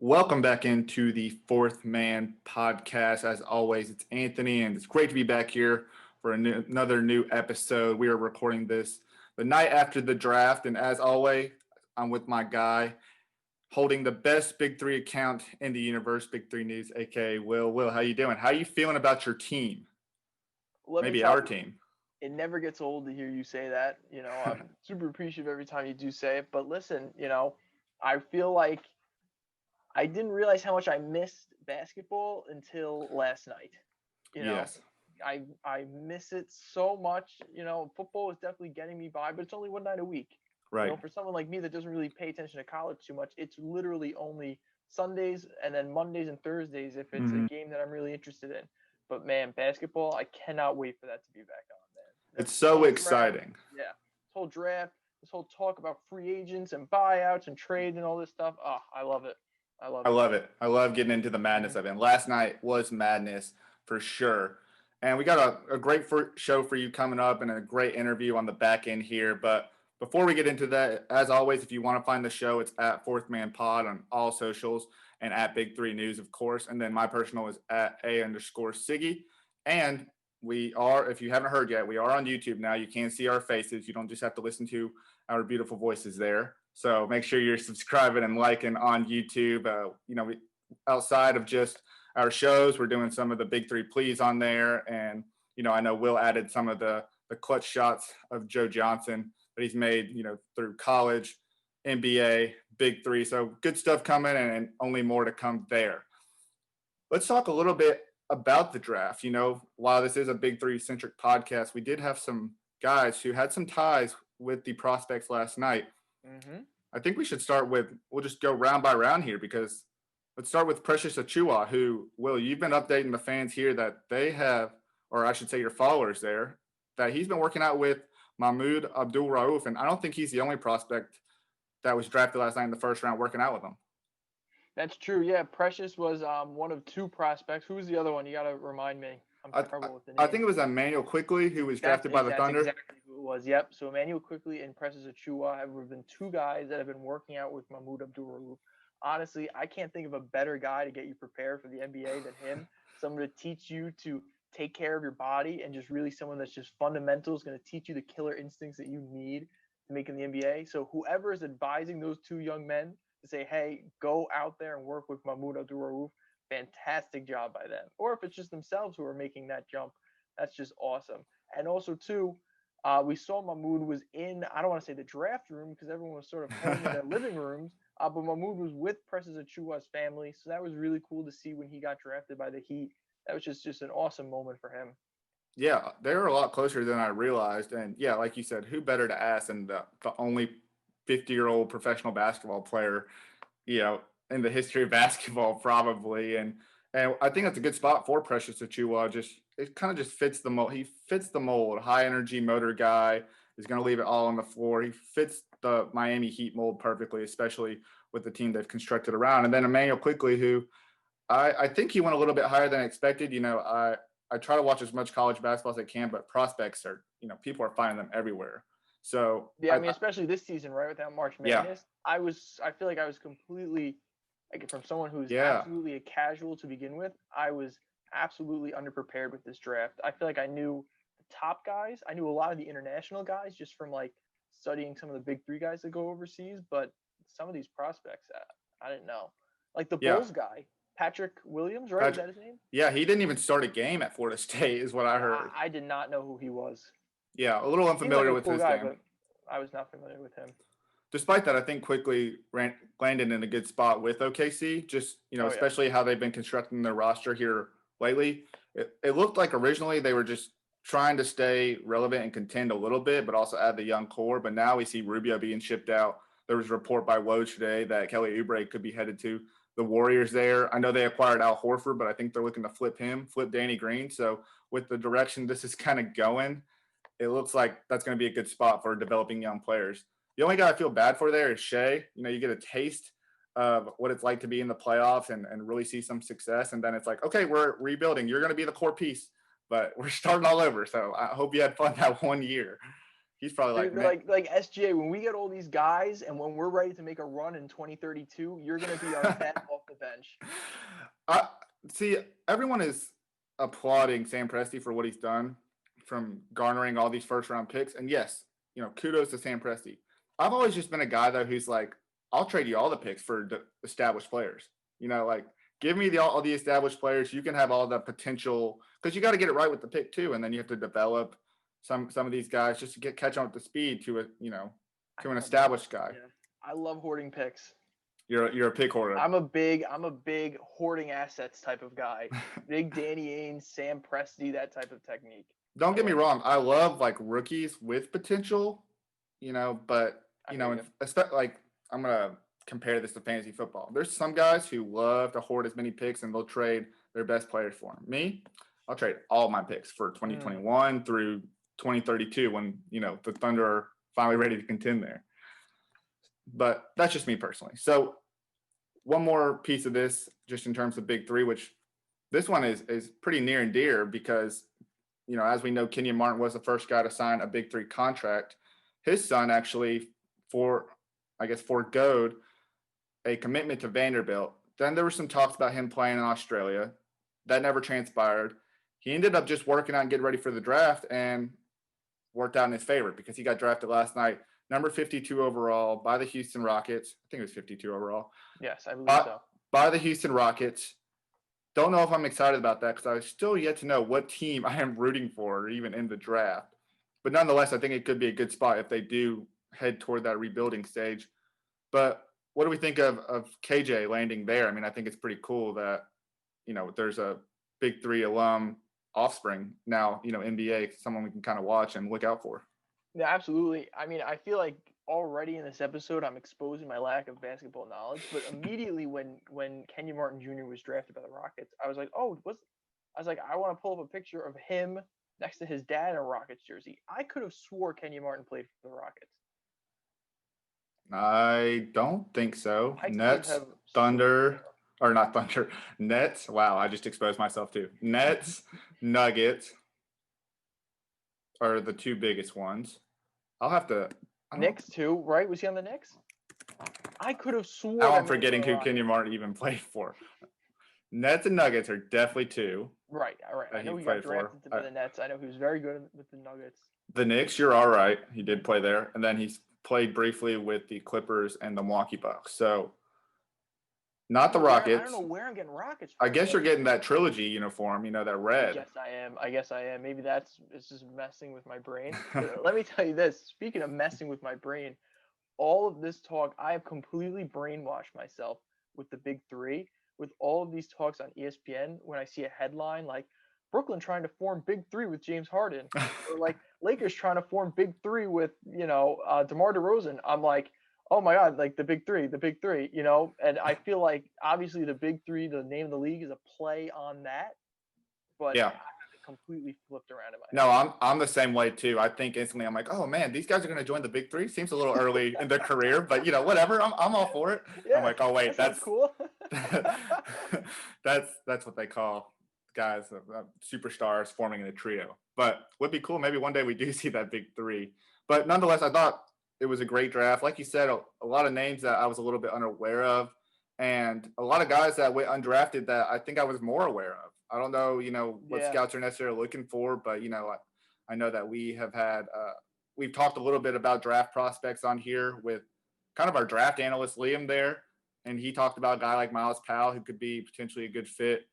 Welcome back into the Fourth Man podcast. As always, it's Anthony, and it's great to be back here for another new episode. We are recording this the night after the draft, and as always, I'm with my guy holding the best Big Three account in the universe, Big3 News, aka Will. Will, how you doing? How you feeling about your team? Let me Maybe tell our you, team. it never gets old to hear you say that. I'm super appreciative every time you do say it. But listen, I feel like I didn't realize how much I missed basketball until last night. You know, Yes, I miss it so much. Football is definitely getting me by, but it's only one night a week. right. For someone like me that doesn't really pay attention to college too much, it's literally only Sundays and then Mondays and Thursdays if it's a Mhm. game that I'm really interested in. But man, basketball, I cannot wait for that to be back on, man. It's This so whole draft, exciting. yeah, this whole draft, this whole talk about free agents and buyouts and trade and all this stuff. Oh, I love it. I love I it. love it. I love getting into the Hmm. madness of it. Last night was madness for sure. And we got a great show for you coming up and a great interview on the back end here. But before we get into that, as always, if you want to find the show, it's at Fourth Man Pod on all socials and at Big3 News, of course. And then my personal is at A_Siggy. And we are, if you haven't heard yet, we are on YouTube now. You can see our faces. You don't just have to listen to our beautiful voices there. So make sure you're subscribing and liking on YouTube. Outside of just our shows, we're doing some of the Big 3 Pleas on there. And, I know Will added some of the clutch shots of Joe Johnson that he's made, through college, NBA, Big 3. So good stuff coming and only more to come there. Let's talk a little bit about the draft. While this is a Big 3 centric podcast, we did have some guys who had some ties with the prospects last night. Hmm. I think we should start with, we'll just go round by round here because let's start with Precious Achua, who, Will, you've been updating the fans here that they have, or I should say your followers there, that he's been working out with Mahmoud Abdul Rauf. And I don't think he's the only prospect that was drafted last night in the first round working out with him. That's true. Yeah, Precious was one of two prospects. Who was the other one? You got to remind me. I'm I, terrible with the I think names. it was Emmanuel Quickly, who was That's drafted by the that's Thunder. exactly who it was. Yep. So Emmanuel Quickly and Precious Achua have been two guys that have been working out with Mahmoud Abdul-Rauf. Honestly, I can't think of a better guy to get you prepared for the NBA than him. Someone to teach you to take care of your body and just really someone that's just fundamental is going to teach you the killer instincts that you need to make in the NBA. So whoever is advising those two young men to say, hey, go out there and work with Mahmoud Abdul-Rauf, fantastic job by them. Or if it's just themselves who are making that jump, that's just awesome. And also, too, we saw Mahmoud was in, I don't want to say the draft room because everyone was sort of home in their living rooms, but Mahmoud was with Precious Achua's family. So that was really cool to see when he got drafted by the Heat. That was just an awesome moment for him. Yeah, they were a lot closer than I realized. And yeah, like you said, who better to ask than the only 50-year-old professional basketball player, you know, in the history of basketball, probably. And I think that's a good spot for Precious Achua. Just it kind of just fits the mold. He fits the mold. High energy motor guy is going to leave it all on the floor. He fits the Miami Heat mold perfectly, especially with the team they've constructed around. And then Emmanuel Quickly, who I think he went a little bit higher than expected. I try to watch as much college basketball as I can, but prospects are, people are finding them everywhere. So Yeah, I mean, especially this season, right? Without March yeah, Madness, I feel like I was completely, like, from someone who's yeah, absolutely a casual to begin with, I was absolutely underprepared with this draft. I feel like I knew the top guys. I knew a lot of the international guys just from like studying some of the big three guys that go overseas, but some of these prospects, I didn't know. Like the yeah. Bulls guy, Patrick Williams, right? Is Patrick, that his name? yeah, he didn't even start a game at Florida State, is what I Yeah, heard. I did not know who he was. Yeah, a little Seemed like unfamiliar a with cool his guy, game. but I was not familiar with him. Despite that, I think quickly landed in a good spot with OKC. Just Oh yeah. especially how they've been constructing their roster here lately. It looked like originally they were just trying to stay relevant and contend a little bit, but also add the young core. But now we see Rubio being shipped out. There was a report by Woj today that Kelly Oubre could be headed to the Warriors there. I know they acquired Al Horford, but I think they're looking to flip Danny Green. So with the direction this is kind of going, it looks like that's going to be a good spot for developing young players. The only guy I feel bad for there is Shea. You get a taste of what it's like to be in the playoffs and really see some success. And then it's like, okay, we're rebuilding. You're going to be the core piece, but we're starting all over. So I hope you had fun that one year. He's probably like, Dude, man, like SGA, when we get all these guys and when we're ready to make a run in 2032, you're gonna be our 10 off the bench. I see everyone is applauding Sam Presti for what he's done from garnering all these first round picks. And yes, kudos to Sam Presti. I've always just been a guy though who's like, I'll trade you all the picks for established players. Like give me all the established players. You can have all the potential because you got to get it right with the pick too, and then you have to develop some of these guys just to catch on with the speed to an established guy. Yeah. I love hoarding picks. You're a pick hoarder. I'm a big hoarding assets type of guy. Big Danny Ainge, Sam Presti, that type of technique. Don't get me wrong. I love like rookies with potential, but especially like I'm gonna compare this to fantasy football. There's some guys who love to hoard as many picks and they'll trade their best players for them. Me, I'll trade all my picks for 2021 through 2032 when the Thunder are finally ready to contend there. But that's just me personally. So one more piece of this, just in terms of Big 3, which this one is pretty near and dear because, as we know, Kenyon Martin was the first guy to sign a Big 3 contract. His son actually forgoed a commitment to Vanderbilt. Then there were some talks about him playing in Australia. That never transpired. He ended up just working out and getting ready for the draft and worked out in his favor because he got drafted last night, number 52 overall by the Houston Rockets. I think it was 52 overall. Yes, I believe so. By the Houston Rockets. Don't know if I'm excited about that because I still yet to know what team I am rooting for or even in the draft. But nonetheless, I think it could be a good spot if they do head toward that rebuilding stage. But what do we think of KJ landing there? I mean, I think it's pretty cool that, there's a Big 3 alum offspring now, NBA, someone we can kind of watch and look out for. Yeah, absolutely. I mean, I feel like already in this episode, I'm exposing my lack of basketball knowledge. But immediately when Kenyon Martin Jr. was drafted by the Rockets, I was like, I want to pull up a picture of him next to his dad in a Rockets jersey. I could have swore Kenyon Martin played for the Rockets. I don't think so. Nets, Thunder, or not Thunder. Nets. Wow, I just exposed myself too. Nets, Nuggets are the two biggest ones. I'll have to. Knicks too, right? Was he on the Knicks? I could have sworn. Now I'm forgetting who Kenyon Martin even played for. Nets and Nuggets are definitely two. Right. I know he got drafted by the Nets. I know he was very good with the Nuggets. The Knicks, you're all right. He did play there. And then he's played briefly with the Clippers and the Milwaukee Bucks. So not the Rockets. I don't know where I'm getting Rockets from. I guess you're getting that Trilogy uniform, that red. I guess I am. Maybe it's just messing with my brain. Let me tell you this. Speaking of messing with my brain, all of this talk, I have completely brainwashed myself with the Big 3. With all of these talks on ESPN, when I see a headline like Brooklyn trying to form Big 3 with James Harden, or like Lakers trying to form Big 3 with, DeMar DeRozan, I'm like, oh my God, like the Big 3, and I feel like obviously the Big 3, the name of the league is a play on that, but yeah. I have it completely flipped around in my head. No, I'm the same way too. I think instantly I'm like, oh man, these guys are going to join the Big 3. Seems a little early in their career, but whatever. I'm all for it. Yeah, I'm like, oh wait, that's cool. that's what they call guys, superstars forming in a trio. But would be cool. Maybe one day we do see that Big 3. But nonetheless, I thought it was a great draft. Like you said, a lot of names that I was a little bit unaware of, and a lot of guys that went undrafted that I think I was more aware of. I don't know, what scouts are necessarily looking for, but I know that we have had we've talked a little bit about draft prospects on here with kind of our draft analyst Liam there, and he talked about a guy like Miles Powell who could be potentially a good fit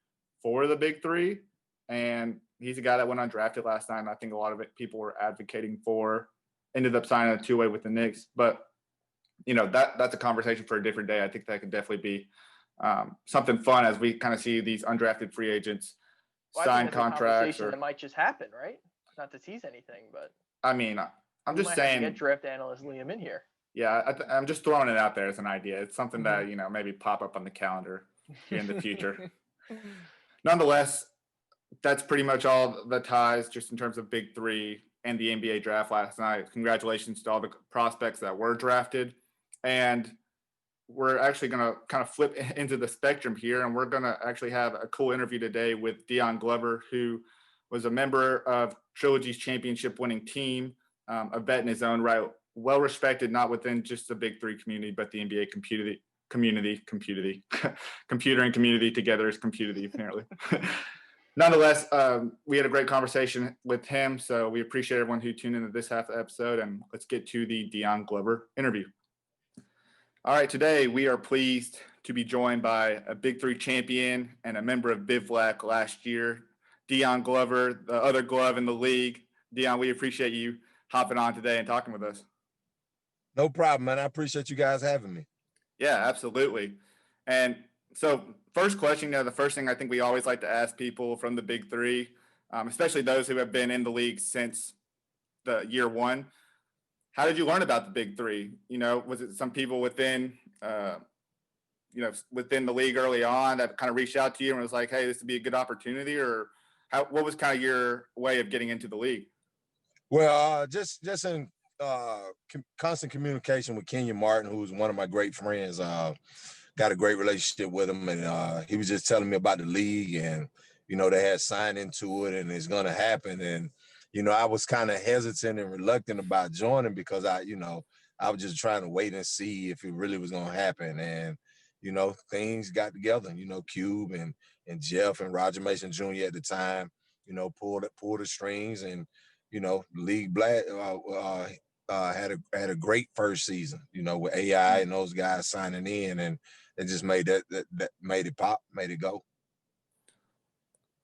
for the Big 3, and he's a guy that went undrafted last night, and I think a lot of people were advocating for. Ended up signing a two-way with the Knicks, but that's a conversation for a different day. I think that could definitely be something fun as we kind of see these undrafted free agents sign contracts. That might just happen, right? Not to tease anything, but I mean, I'm just saying. Get draft analyst Liam in here. Yeah, I'm just throwing it out there as an idea. It's something that maybe pop up on the calendar here in the future. Nonetheless, that's pretty much all the ties just in terms of Big 3 and the NBA draft last night. Congratulations to all the prospects that were drafted. And we're actually going to kind of flip into the spectrum here, and we're going to actually have a cool interview today with Dion Glover, who was a member of Trilogy's championship winning team a vet in his own right, well respected, not within just the Big Three community, but the NBA community, computer and community together is community apparently. Nonetheless, we had a great conversation with him, so we appreciate everyone who tuned into this half of the episode, and let's get to the Dion Glover interview. All right, today we are pleased to be joined by a Big Three champion and a member of Bivouac last year, Dion Glover, the other glove in the league. Dion, we appreciate you hopping on today and talking with us. No problem, man. I appreciate you guys having me. Yeah, absolutely. And so, first question, the first thing I think we always like to ask people from the Big Three, especially those who have been in the league since the year one, how did you learn about the Big Three? Was it some people within, within the league early on that kind of reached out to you and was like, hey, this would be a good opportunity? Or what was kind of your way of getting into the league? Well, just in constant communication with Kenyon Martin, who's one of my great friends. Got a great relationship with him, and he was just telling me about the league, and they had signed into it, and it's going to happen. And I was kind of hesitant and reluctant about joining because I was just trying to wait and see if it really was going to happen. And things got together. Cube and Jeff and Roger Mason Jr. at the time, pulled the strings, and the league had a great first season. With AI and those guys signing in, and it just made that made it pop, made it go.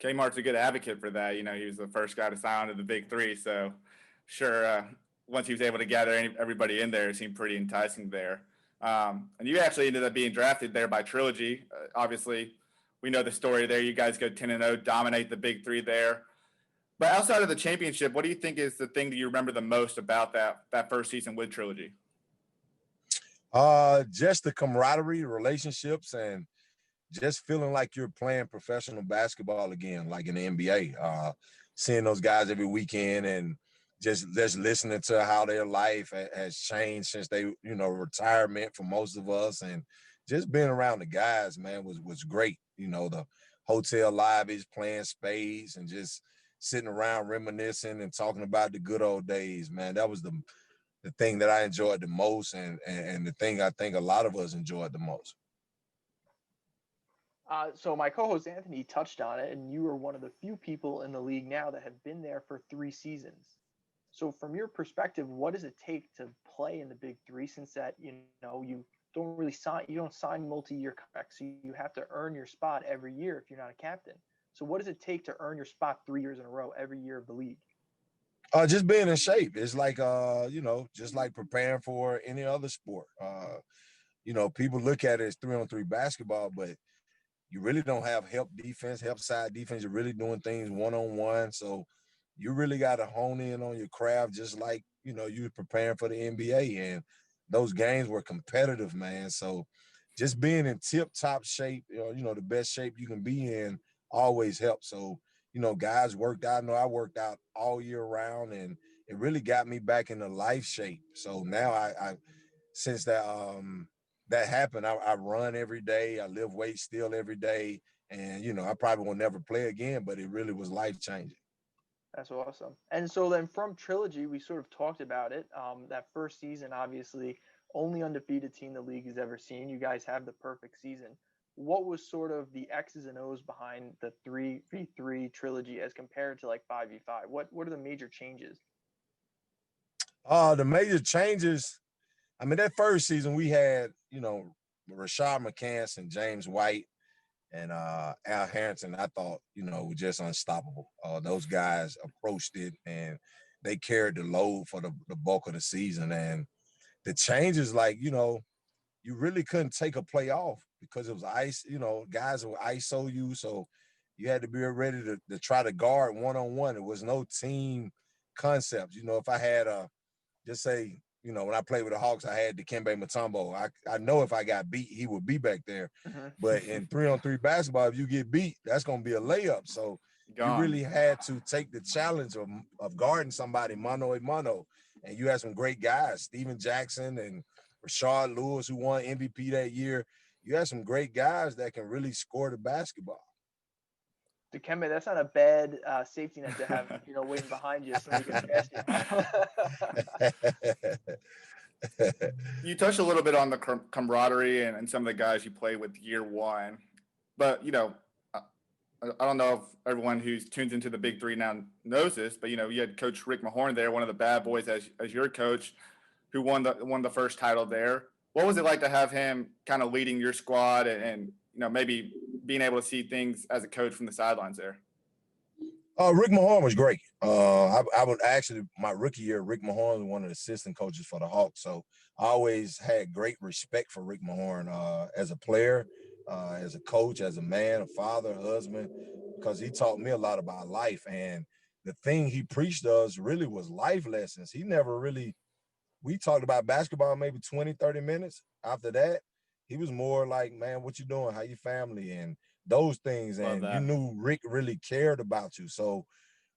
Kmart's a good advocate for that. He was the first guy to sign on to the Big Three. So, sure, once he was able to gather everybody in there, it seemed pretty enticing there. And you actually ended up being drafted there by Trilogy. Obviously, we know the story there. You guys go 10-0, dominate the Big Three there. But outside of the championship, what do you think is the thing that you remember the most about that first season with Trilogy? Just the camaraderie, relationships, and just feeling like you're playing professional basketball again, like in the NBA. Seeing those guys every weekend and just listening to how their life has changed since they, retirement for most of us, and just being around the guys, man, was great. The hotel lobbies, playing spades, and just sitting around reminiscing and talking about the good old days, man. That was the thing that I enjoyed the most, and the thing I think a lot of us enjoyed the most. So my co-host Anthony touched on it, and you are one of the few people in the league now that have been there for 3 seasons. So from your perspective, what does it take to play in the Big Three, since that you don't sign multi-year contracts, so you have to earn your spot every year if you're not a captain. So what does it take to earn your spot 3 years in a row every year of the league? Just being in shape. It's like just like preparing for any other sport. People look at it as 3-on-3 basketball, but you really don't have help side defense. You're really doing things one-on-one. So you really got to hone in on your craft, just like, you're preparing for the NBA. And those games were competitive, man. So just being in tip-top shape, the best shape you can be in always helps. So, guys worked out. I know I worked out all year round, and it really got me back into life shape. So now I since that happened, I run every day. I lift weights still every day. And, I probably will never play again, but it really was life-changing. That's awesome. And so then from Trilogy, we sort of talked about it. That first season, obviously, only undefeated team the league has ever seen. You guys have the perfect season. What was sort of the X's and O's behind the 3v3 Trilogy as compared to like 5v5? What are the major changes? The major changes, I mean, that first season we had, Rashad McCants and James White and Al Harrington. I thought, were just unstoppable. Those guys approached it, and they carried the load for the bulk of the season. And the changes, like, you really couldn't take a play off because it was ice, guys would ISO you. So you had to be ready to try to guard one-on-one. It was no team concepts. If I had just say, when I played with the Hawks, I had Dikembe Mutombo. I know if I got beat, he would be back there. Mm-hmm. But in 3-on-3 basketball, if you get beat, that's going to be a layup. So you really had to take the challenge of guarding somebody mano a mano. And you had some great guys, Steven Jackson and Rashard Lewis, who won MVP that year. You had some great guys that can really score the basketball. Dikembe, that's not a bad safety net to have, waiting behind you if somebody gets past you. You touched a little bit on the camaraderie and some of the guys you played with year one, but I don't know if everyone who tunes into the Big 3 now knows this, but you had Coach Rick Mahorn there, one of the bad boys as your coach, who won the first title there. What was it like to have him kind of leading your squad and maybe being able to see things as a coach from the sidelines there? Rick Mahorn was great. I would actually, my rookie year, Rick Mahorn was one of the assistant coaches for the Hawks. So I always had great respect for Rick Mahorn as a player, as a coach, as a man, a father, a husband, because he taught me a lot about life. And the thing he preached to us really was life lessons. He never really, we talked about basketball maybe 20, 30 minutes. After that, he was more like, man, what you doing? How your family? And those things. Love And that. you knew Rick really cared about you. So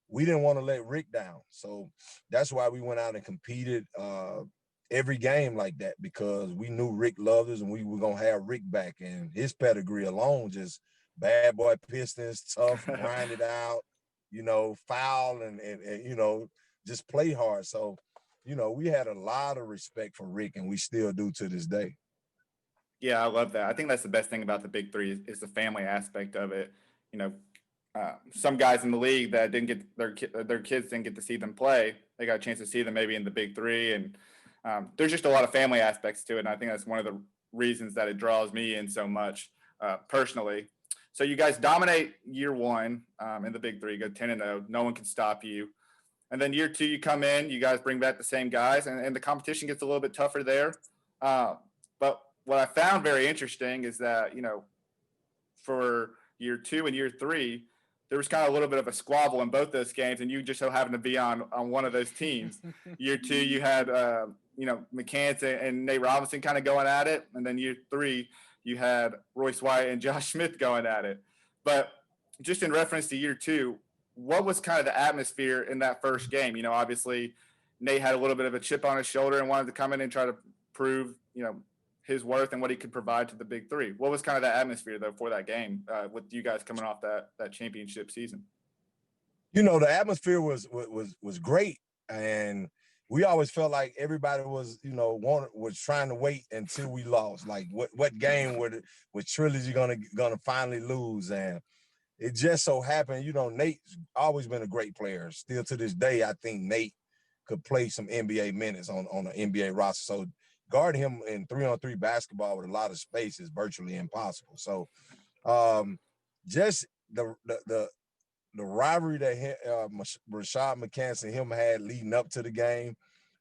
we didn't want to let Rick down. So that's why we went out and competed every game like that, because we knew Rick loved us and we were going to have Rick back. And his pedigree alone, just bad boy Pistons, tough, grind it out, foul and just play hard. So, we had a lot of respect for Rick, and we still do to this day. Yeah, I love that. I think that's the best thing about the Big 3 is the family aspect of it. Some guys in the league that didn't get their kids didn't get to see them play. They got a chance to see them maybe in the Big 3, and there's just a lot of family aspects to it. And I think that's one of the reasons that it draws me in so much personally. So you guys dominate year one in the Big 3, go 10-0. No one can stop you. And then year two, you come in, you guys bring back the same guys, and the competition gets a little bit tougher there. But what I found very interesting is that, for year two and year three, there was kind of a little bit of a squabble in both those games, and you just so happened to be on one of those teams. Year two, you had, McCants and Nate Robinson kind of going at it. And then year three, you had Royce White and Josh Smith going at it. But just in reference to year two, what was kind of the atmosphere in that first game? Obviously Nate had a little bit of a chip on his shoulder and wanted to come in and try to prove, his worth and what he could provide to the Big 3. What was kind of the atmosphere though for that game with you guys coming off that championship season? The atmosphere was great, and we always felt like everybody was, was trying to wait until we lost. Like what game would Trilogy gonna finally lose? And it just so happened, Nate's always been a great player. Still to this day, I think Nate could play some NBA minutes on an NBA roster. So guarding him in 3-on-3 basketball with a lot of space is virtually impossible. So just the rivalry that Rashad McCants and him had leading up to the game,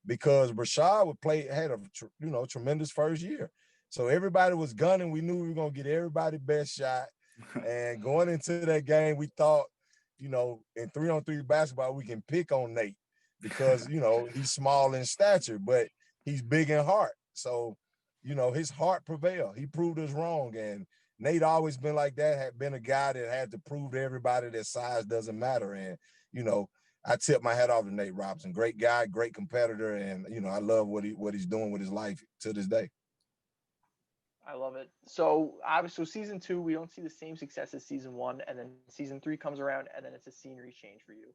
because Rashad had a tremendous first year. So everybody was gunning. We knew we were going to get everybody best shot. And going into that game, we thought, in 3-on-3 basketball, we can pick on Nate because, he's small in stature, but he's big in heart. So, his heart prevailed. He proved us wrong. And Nate always been like that, had been a guy that had to prove to everybody that size doesn't matter. And, I tip my hat off to Nate Robinson. Great guy, great competitor. And, I love what he's doing with his life to this day. I love it. So obviously season 2, we don't see the same success as season 1, and then season 3 comes around, and then it's a scenery change for you.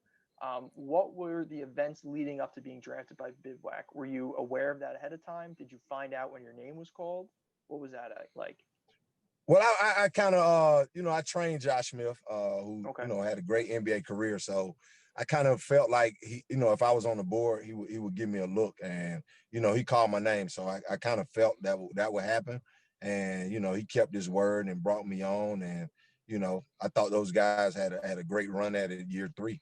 What were the events leading up to being drafted by Bivouac? Were you aware of that ahead of time? Did you find out when your name was called? What was that like? Well, I kind of, I trained Josh Smith, who, Okay. had a great NBA career. So I kind of felt like he, if I was on the board, he would give me a look, and, he called my name. So I kind of felt that would happen. And, he kept his word and brought me on. And, I thought those guys had a great run at it year 3.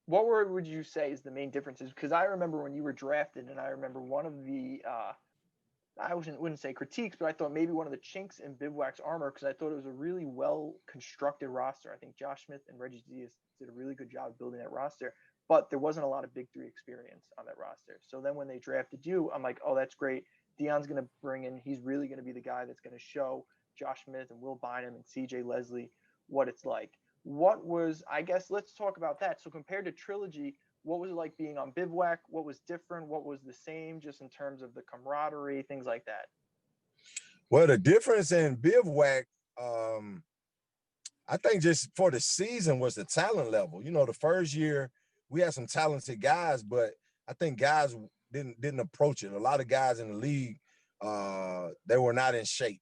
What would you say is the main differences? Because I remember when you were drafted, and I remember one of the I wouldn't say critiques, but I thought maybe one of the chinks in Bivouac's armor, because I thought it was a really well constructed roster. I think Josh Smith and Reggie Diaz did a really good job building that roster, but there wasn't a lot of Big 3 experience on that roster. So then when they drafted you, I'm like, oh, that's great. Dion's going to bring in, he's really going to be the guy that's going to show Josh Smith and Will Bynum and CJ Leslie what it's like. What was, I guess, let's talk about that. So compared to Trilogy, what was it like being on Bivouac? What was different? What was the same, just in terms of the camaraderie, things like that? Well, the difference in Bivouac, I think just for the season was the talent level. You know, the first year we had some talented guys, but I think guys didn't approach it. A lot of guys in the league, they were not in shape.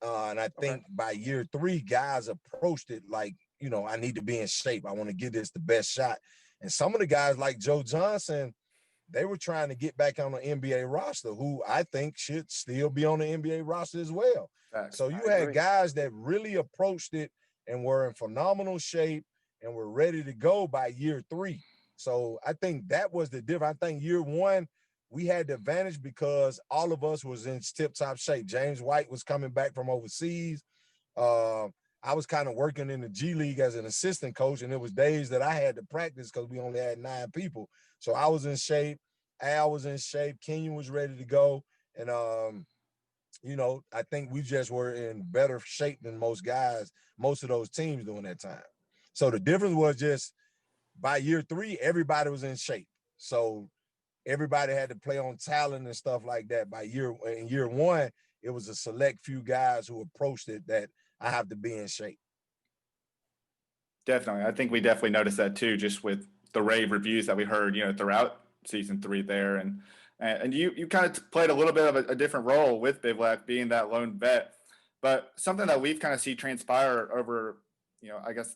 And I think by year 3, guys approached it like, you know, I need to be in shape. I want to give this the best shot. And some of the guys like Joe Johnson, they were trying to get back on the NBA roster, who I think should still be on the NBA roster as well. So you had guys that really approached it and were in phenomenal shape and were ready to go by year 3. So I think that was the difference. I think year 1, we had the advantage because all of us was in tip-top shape. James White was coming back from overseas. I was kind of working in the G League as an assistant coach, and it was days that I had to practice because we only had 9 people. So I was in shape. Al was in shape. Kenyon was ready to go. And, you know, I think we just were in better shape than most guys, most of those teams during that time. So the difference was just by year 3, everybody was in shape. So everybody had to play on talent and stuff like that. In year 1, it was a select few guys who approached it that I have to be in shape. Definitely. I think we definitely noticed that too, just with the rave reviews that we heard, you know, throughout season 3 there. And you kind of played a little bit of a different role with Bivouac, being that lone vet. But something that we've kind of seen transpire over, you know, I guess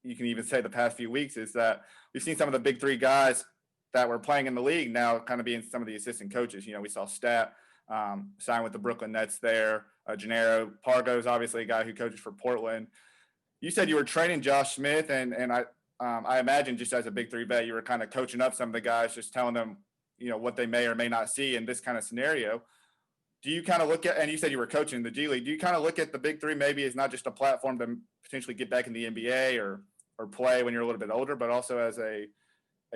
you can even say the past few weeks, is that we've seen some of the big 3 guys that were playing in the league now kind of being some of the assistant coaches. You know, we saw Stat sign with the Brooklyn Nets there. Gennaro Pargo is obviously a guy who coaches for Portland. You said you were training Josh Smith, and I imagine just as a big 3 vet, you were kind of coaching up some of the guys, just telling them, you know, what they may or may not see in this kind of scenario. Do you kind of look at, and you said you were coaching the G League, do you kind of look at the big 3 maybe as not just a platform to potentially get back in the NBA or play when you're a little bit older, but also as a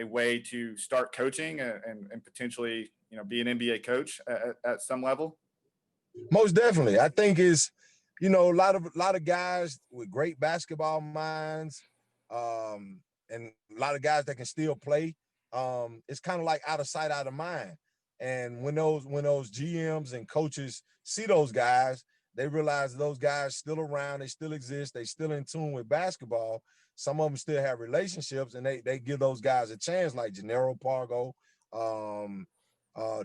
way to start coaching and potentially, you know, be an NBA coach at some level? Most definitely. I think it's, you know, a lot of guys with great basketball minds, and a lot of guys that can still play. It's kind of like out of sight, out of mind. And when those GMs and coaches see those guys, they realize those guys still around, they still exist, they still in tune with basketball. Some of them still have relationships, and they give those guys a chance, like Gennaro Pargo.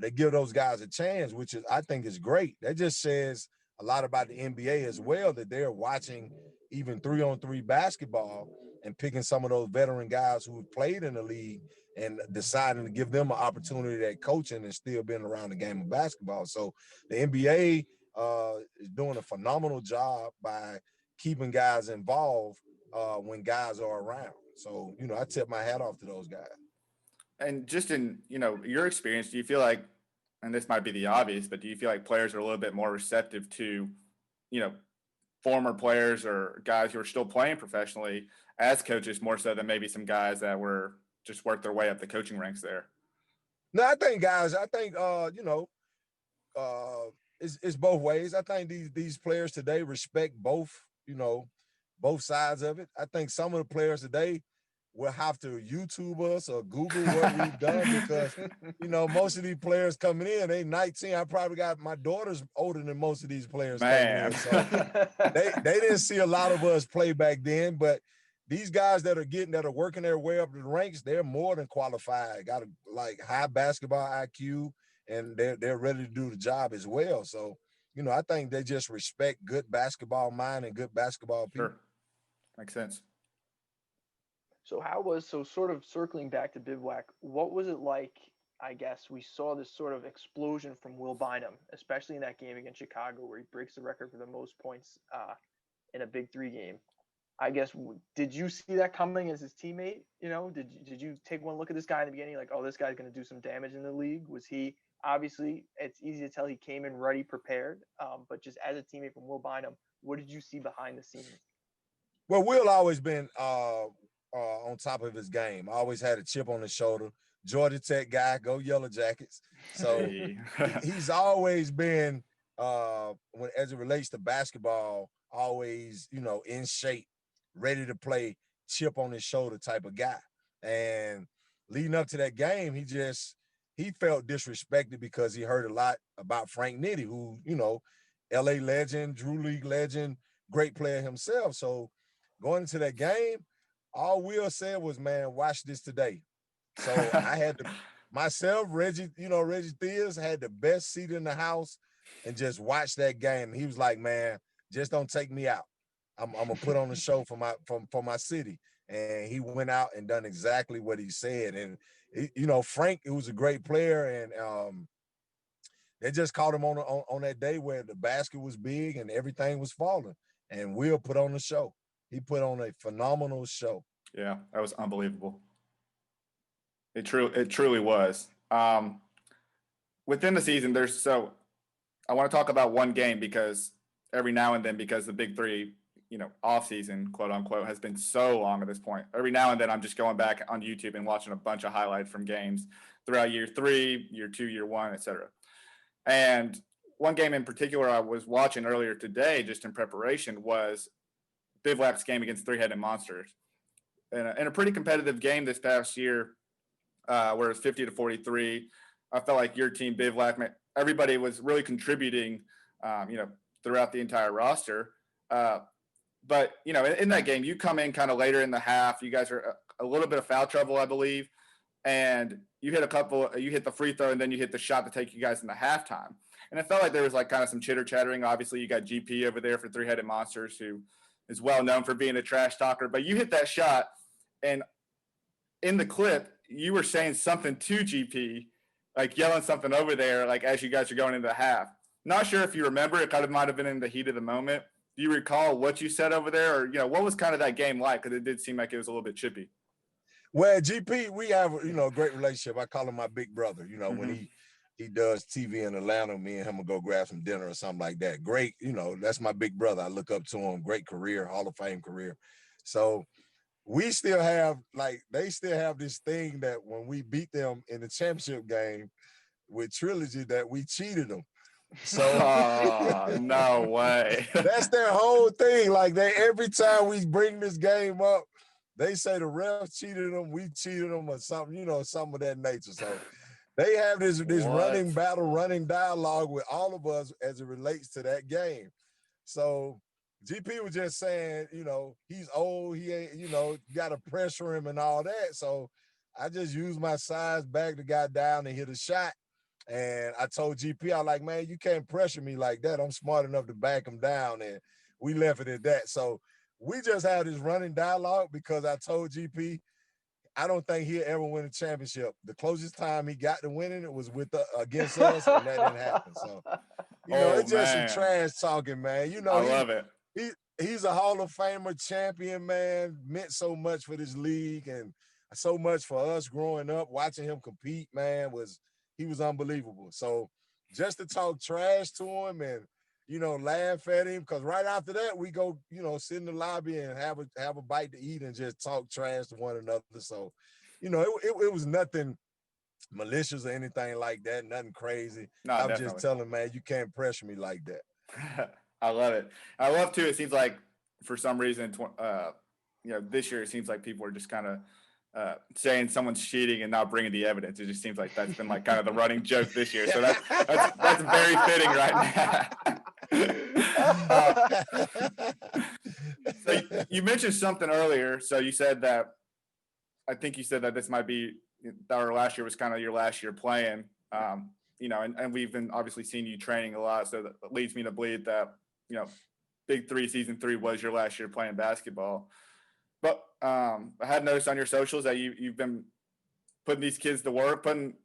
They give those guys a chance, which is, I think, is great. That just says a lot about the NBA as well, that they're watching even 3-on-3 basketball and picking some of those veteran guys who have played in the league and deciding to give them an opportunity at coaching and still being around the game of basketball. So the NBA is doing a phenomenal job by keeping guys involved when guys are around. So, you know, I tip my hat off to those guys. And just in, you know, your experience, do you feel like, and this might be the obvious, but do you feel like players are a little bit more receptive to, you know, former players or guys who are still playing professionally as coaches more so than maybe some guys that were just worked their way up the coaching ranks there? No, I think you know, it's both ways. I think these players today respect both, you know, both sides of it. I think some of the players today will have to YouTube us or Google what we've done because, you know, most of these players coming in, they 19. I probably got my daughter's older than most of these players coming in. So they didn't see a lot of us play back then, but these guys that are working their way up the ranks, they're more than qualified, got a like high basketball IQ, and they're ready to do the job as well. So, you know, I think they just respect good basketball mind and good basketball people. Sure. Makes sense. So sort of circling back to Bivouac, what was it like? I guess we saw this sort of explosion from Will Bynum, especially in that game against Chicago where he breaks the record for the most points in a Big 3 game. I guess, did you see that coming as his teammate? You know, did you take one look at this guy in the beginning, like, oh, this guy's going to do some damage in the league? Was he, obviously, it's easy to tell he came in ready, prepared, but just as a teammate from Will Bynum, what did you see behind the scenes? Well, Will always been on top of his game. Always had a chip on his shoulder. Georgia Tech guy, go Yellow Jackets. So Hey. he's always been, when as it relates to basketball, always, you know, in shape, ready to play, chip on his shoulder type of guy. And leading up to that game, he felt disrespected because he heard a lot about Frank Nitti, who, you know, LA legend, Drew League legend, great player himself. So going into that game, all Will said was, man, watch this today. So I had to myself, Reggie, Reggie Theus had the best seat in the house and just watch that game. He was like, man, just don't take me out. I'm gonna put on the show for my city. And he went out and done exactly what he said. And Frank, who was a great player, and they just caught him on that day where the basket was big and everything was falling. And Will put on the show. He put on a phenomenal show. Yeah, that was unbelievable. It truly was. Within the season, I want to talk about one game because every now and then, because the Big Three, off season, quote unquote, has been so long at this point. Every now and then, I'm just going back on YouTube and watching a bunch of highlights from games throughout year 3, year 2, year 1, etc. And one game in particular I was watching earlier today, just in preparation, was Bivouac's game against Three-Headed Monsters. In a pretty competitive game this past year, where it's 50-43. I felt like your team, Bivouac, everybody was really contributing, throughout the entire roster. But in that game, you come in kind of later in the half. You guys are a little bit of foul trouble, I believe, and you hit the free throw, and then you hit the shot to take you guys in the halftime. And it felt like there was like kind of some chitter chattering. Obviously, you got GP over there for Three-Headed Monsters, who is well known for being a trash talker. But you hit that shot, and in the clip, you were saying something to GP, like yelling something over there, like as you guys are going into the half. Not sure if you remember. It kind of might have been in the heat of the moment. Do you recall what you said over there, or what was kind of that game like? Because it did seem like it was a little bit chippy. Well, GP, we have a great relationship. I call him my big brother. When he does TV in Atlanta, me and him will go grab some dinner or something like that. Great, that's my big brother. I look up to him. Great career, Hall of Fame career. So we still have, they still have this thing that when we beat them in the championship game with Trilogy, that we cheated them. So no way. That's their whole thing. Like, every time we bring this game up, they say the refs cheated them, we cheated them, or something, some of that nature. So they have this running battle, running dialogue with all of us as it relates to that game. So GP was just saying, he's old, he ain't, you got to pressure him and all that. So I just used my size, back the guy down and hit a shot. And I told GP, I was like, man, you can't pressure me like that. I'm smart enough to back him down. And we left it at that. So we just had this running dialogue because I told GP, I don't think he'll ever win a championship. The closest time he got to winning it was against us, and that didn't happen. So, it's just some trash talking, man. I love it. He's a Hall of Famer, champion, man. Meant so much for this league and so much for us growing up. Watching him compete, man, he was unbelievable. So just to talk trash to him and laugh at him, because right after that we go, sit in the lobby and have a bite to eat and just talk trash to one another. So, it was nothing malicious or anything like that, nothing crazy. No, I'm definitely. just telling, man, you can't pressure me like that. I love it. I love too. It seems like for some reason, this year it seems like people are just kind of saying someone's cheating and not bringing the evidence. It just seems like that's been like kind of the running joke this year. So that's very fitting right now. So you mentioned something earlier. So you said that, I think you said that this might be, our last year was kind of your last year playing, and we've been obviously seeing you training a lot. So that leads me to believe that, Big 3 season 3 was your last year playing basketball. But I had noticed on your socials that you've been putting these kids to work, putting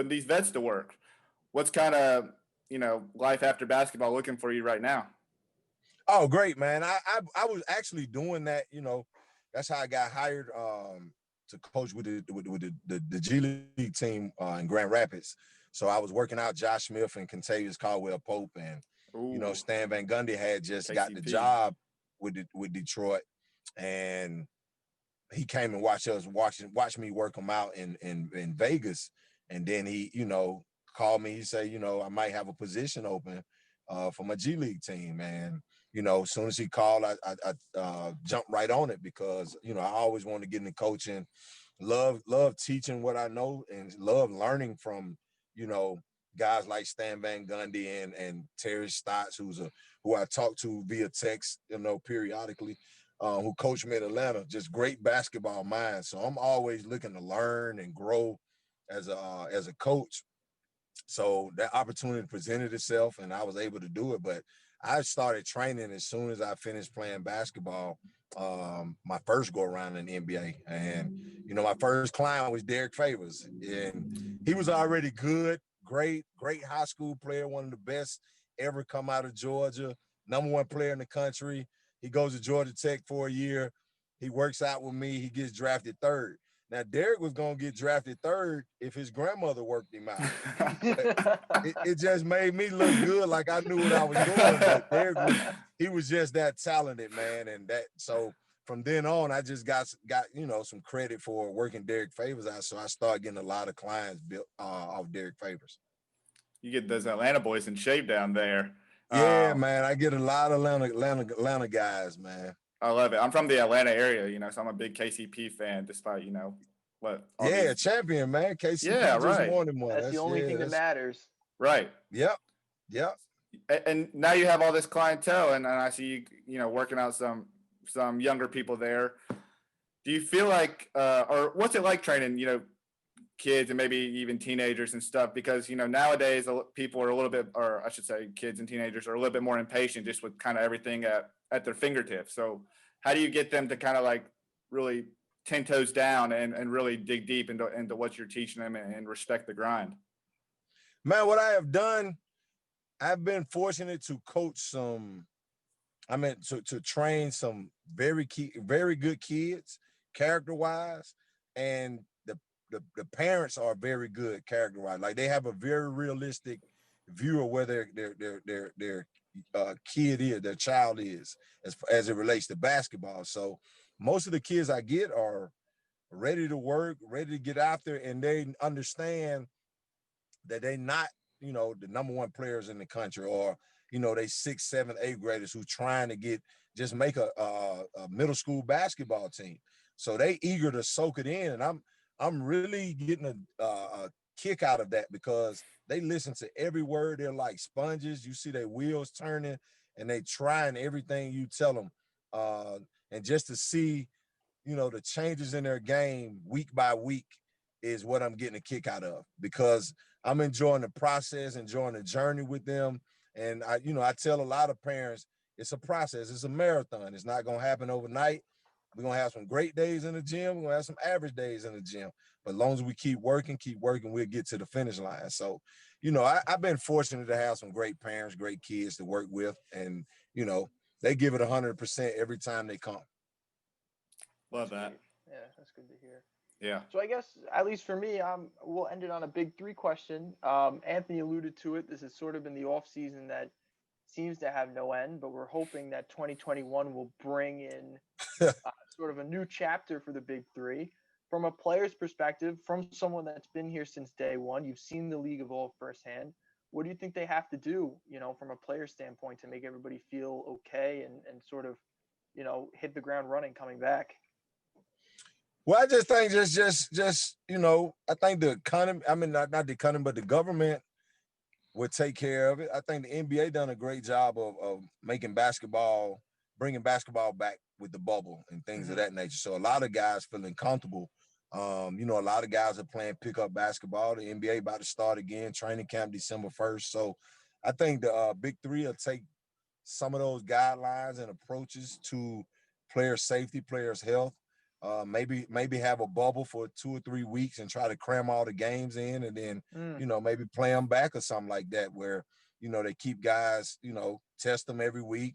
these vets to work. What's kind of, life after basketball looking for you right now? Oh, great, man. I was actually doing that, that's how I got hired to coach with the G League team in Grand Rapids. So I was working out Josh Smith and Contavious Caldwell Pope, and Stan Van Gundy had just got the job with Detroit, and he came and watched me work him out in Vegas, and then he called me. He said, I might have a position open for my G League team, and as soon as he called, I jumped right on it because I always wanted to get into coaching. Love teaching what I know and love learning from guys like Stan Van Gundy and Terry Stotts, who I talk to via text periodically. who coached me in Atlanta, just great basketball mind. So I'm always looking to learn and grow as a coach. So that opportunity presented itself and I was able to do it. But I started training as soon as I finished playing basketball, my first go around in the NBA. And, my first client was Derek Favors. And he was already good, great high school player, one of the best ever come out of Georgia, #1 player in the country. He goes to Georgia Tech for a year. He works out with me. He gets drafted third. Now, Derek was going to get drafted third if his grandmother worked him out. It just made me look good, like I knew what I was doing. But Derek he was just that talented, man. And so from then on, I just got some credit for working Derek Favors out. So I started getting a lot of clients built off Derek Favors. You get those Atlanta boys in shape down there. Yeah, man. I get a lot of Atlanta guys, man. I love it. I'm from the Atlanta area, so I'm a big KCP fan, despite, what. Champion, man. KCP just won him one. That's the only thing that matters. Right. Yep. And now you have all this clientele, and I see you, working out some younger people there. Do you feel like, or what's it like training, kids and maybe even teenagers and stuff? Because, nowadays people are a little bit, or I should say kids and teenagers are a little bit more impatient just with kind of everything at their fingertips. So how do you get them to kind of like really 10 toes down and really dig deep into what you're teaching them and respect the grind? Man, what I have done, I've been fortunate to coach to train some very good kids, character-wise, and the parents are very good character-wise. Like they have a very realistic view of where their kid is, their child is, as it relates to basketball. So most of the kids I get are ready to work, ready to get out there, and they understand that they not, the #1 players in the country, or, they 6th, 7th, 8th graders who trying to just make a middle school basketball team. So they eager to soak it in. And I'm really getting a kick out of that because they listen to every word. They're like sponges. You see their wheels turning and they trying everything you tell them. And just to see, the changes in their game week by week is what I'm getting a kick out of, because I'm enjoying the process, enjoying the journey with them. And I tell a lot of parents, it's a process. It's a marathon. It's not going to happen overnight. We're going to have some great days in the gym. We're going to have some average days in the gym. But as long as we keep working, we'll get to the finish line. So, I've been fortunate to have some great parents, great kids to work with. And, they give it 100% every time they come. Love that. Yeah, that's good to hear. Yeah. So I guess, at least for me, we'll end it on a big three question. Anthony alluded to it. This has sort of been the off season that seems to have no end, but we're hoping that 2021 will bring in sort of a new chapter for the Big Three. From a player's perspective, from someone that's been here since day one, you've seen the league evolve firsthand. What do you think they have to do, from a player standpoint, to make everybody feel okay and sort of, hit the ground running coming back? Well, I just think I think the economy, not the economy, but the government would take care of it. I think the NBA done a great job of making basketball, bringing basketball back with the bubble and things of that nature. So a lot of guys feeling comfortable. A lot of guys are playing pickup basketball. The NBA about to start again, training camp December 1st. So I think the Big Three will take some of those guidelines and approaches to player safety, players' health. Maybe have a bubble for 2 or 3 weeks and try to cram all the games in, and then maybe play them back or something like that, where they keep guys, test them every week,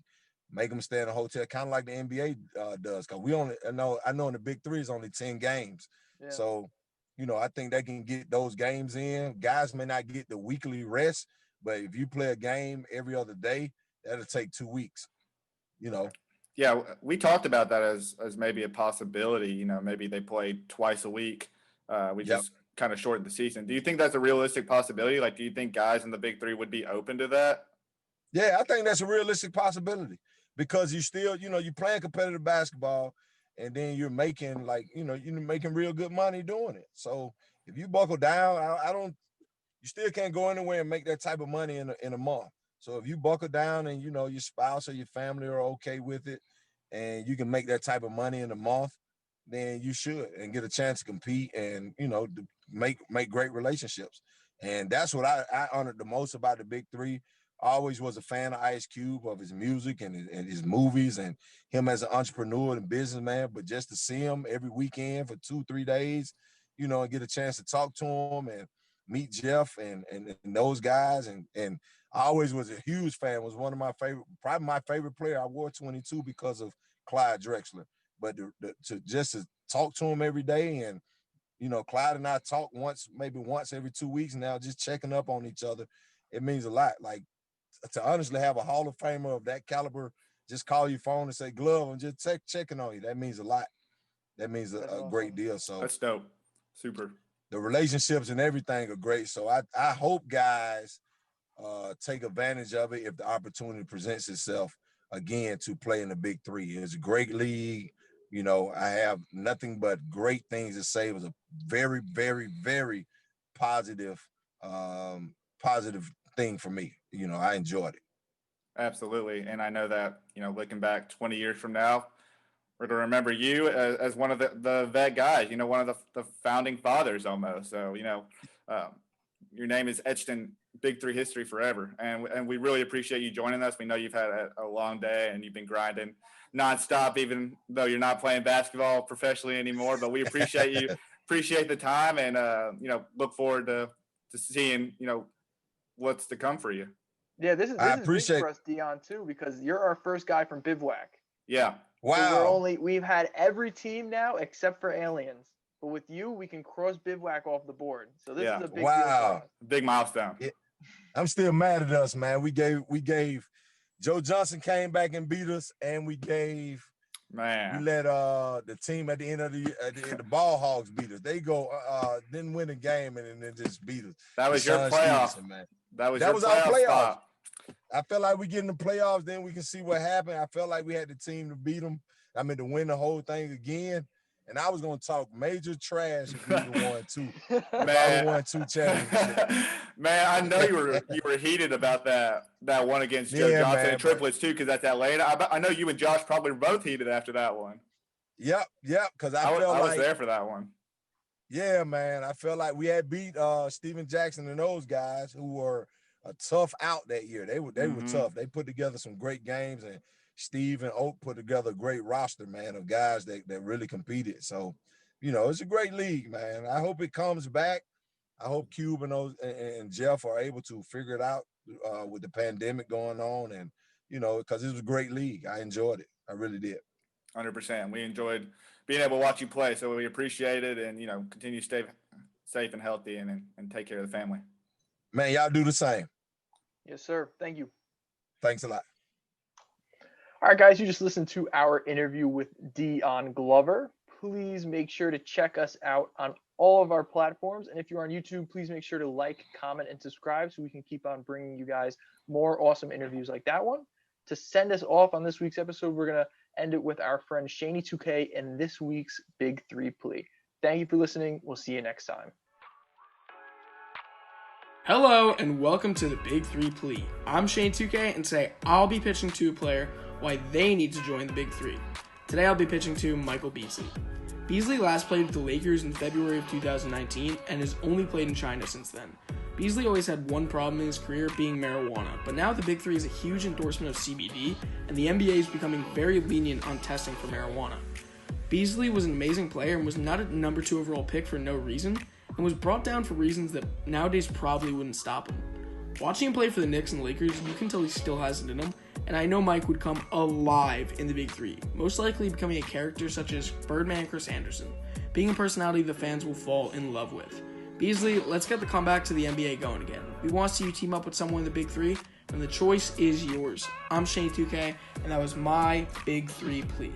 make them stay in a hotel, kind of like the NBA does. Because I know in the Big Three is only 10 games, so I think they can get those games in. Guys may not get the weekly rest, but if you play a game every other day, that'll take 2 weeks. Yeah, we talked about that as maybe a possibility. Maybe they play twice a week. We just kind of shortened the season. Do you think that's a realistic possibility? Like, do you think guys in the Big Three would be open to that? Yeah, I think that's a realistic possibility, because you still, you're playing competitive basketball, and then you're making you're making real good money doing it. So if you buckle down, you still can't go anywhere and make that type of money in a month. So if you buckle down and your spouse or your family are okay with it, and you can make that type of money in a month, then you should and get a chance to compete and, make great relationships. And that's what I honored the most about the Big Three. I always was a fan of Ice Cube, of his music and his movies, and him as an entrepreneur and businessman. But just to see him every weekend for 2-3 days, and get a chance to talk to him and meet Jeff and those guys. And I always was a huge fan, was one of my favorite, probably my favorite player. I wore 22 because of Clyde Drexler. But to talk to him every day, and Clyde and I talk maybe once every 2 weeks now, just checking up on each other. It means a lot. Like, to honestly have a Hall of Famer of that caliber just call your phone and say, Glove, I'm just checking on you. That means a lot. That means a great deal. So that's dope. Super. The relationships and everything are great. So I hope guys take advantage of it if the opportunity presents itself again to play in the Big Three. It's a great league. I have nothing but great things to say. It was a very, very, very positive thing for me. I enjoyed it. Absolutely. And I know that, looking back 20 years from now, we're going to remember you as one of the vet guys, one of the founding fathers almost. So, your name is etched in Big Three history forever. And we really appreciate you joining us. We know you've had a long day and you've been grinding nonstop, even though you're not playing basketball professionally anymore. But we appreciate you, appreciate the time, and, look forward to seeing, what's to come for you. Yeah, this is big for us, Dion, too, because you're our first guy from Bivouac. Yeah. Wow. So we've had every team now except for Aliens. But with you, we can cross Bivouac off the board. So this is a big deal for us. Big milestone. Yeah. I'm still mad at us, man. We gave Joe Johnson came back and beat us, and we let the team at the end of the Ball Hogs beat us. They didn't win a game and then just beat us. That was your playoff, man. That was our playoff. Spot. I felt like we get in the playoffs, then we can see what happened. I felt like we had the team to beat them. To win the whole thing again. And I was gonna talk major trash if we won two. Man, won 2 championships. Man, I know you were heated about that one against Joe Johnson and triplets too, because that's Atlanta. I know you and Josh probably were both heated after that one. Yep. Because I was there for that one. Yeah, man. I felt like we had beat Steven Jackson and those guys who were a tough out that year. They were tough. They put together some great games, and Steve and Oak put together a great roster, man, of guys that really competed. So, it's a great league, man. I hope it comes back. I hope Cube and Jeff are able to figure it out with the pandemic going on, and, because it was a great league. I enjoyed it. I really did. 100%. We enjoyed being able to watch you play, so we appreciate it, and, continue to stay safe and healthy and take care of the family. Man, y'all do the same. Yes, sir. Thank you. Thanks a lot. All right, guys, you just listened to our interview with Dion Glover. Please make sure to check us out on all of our platforms. And if you're on YouTube, please make sure to like, comment, and subscribe so we can keep on bringing you guys more awesome interviews like that one. To send us off on this week's episode, we're going to end it with our friend Shaney 2K and this week's Big 3 Plea. Thank you for listening. We'll see you next time. Hello and welcome to the Big 3 Plea. I'm Shaney 2K, and today I'll be pitching to a player why they need to join the Big 3. Today I'll be pitching to Michael Beasley. Beasley last played with the Lakers in February of 2019 and has only played in China since then. Beasley always had one problem in his career, being marijuana, but now the Big 3 is a huge endorsement of CBD, and the NBA is becoming very lenient on testing for marijuana. Beasley was an amazing player and was not a number 2 overall pick for no reason, and was brought down for reasons that nowadays probably wouldn't stop him. Watching him play for the Knicks and Lakers, you can tell he still has it in him, and I know Mike would come alive in the Big 3, most likely becoming a character such as Birdman and Chris Anderson, being a personality the fans will fall in love with. Beasley, let's get the comeback to the NBA going again. We want to see you team up with someone in the Big 3, and the choice is yours. I'm Shaney 2K, and that was my Big 3 Plea.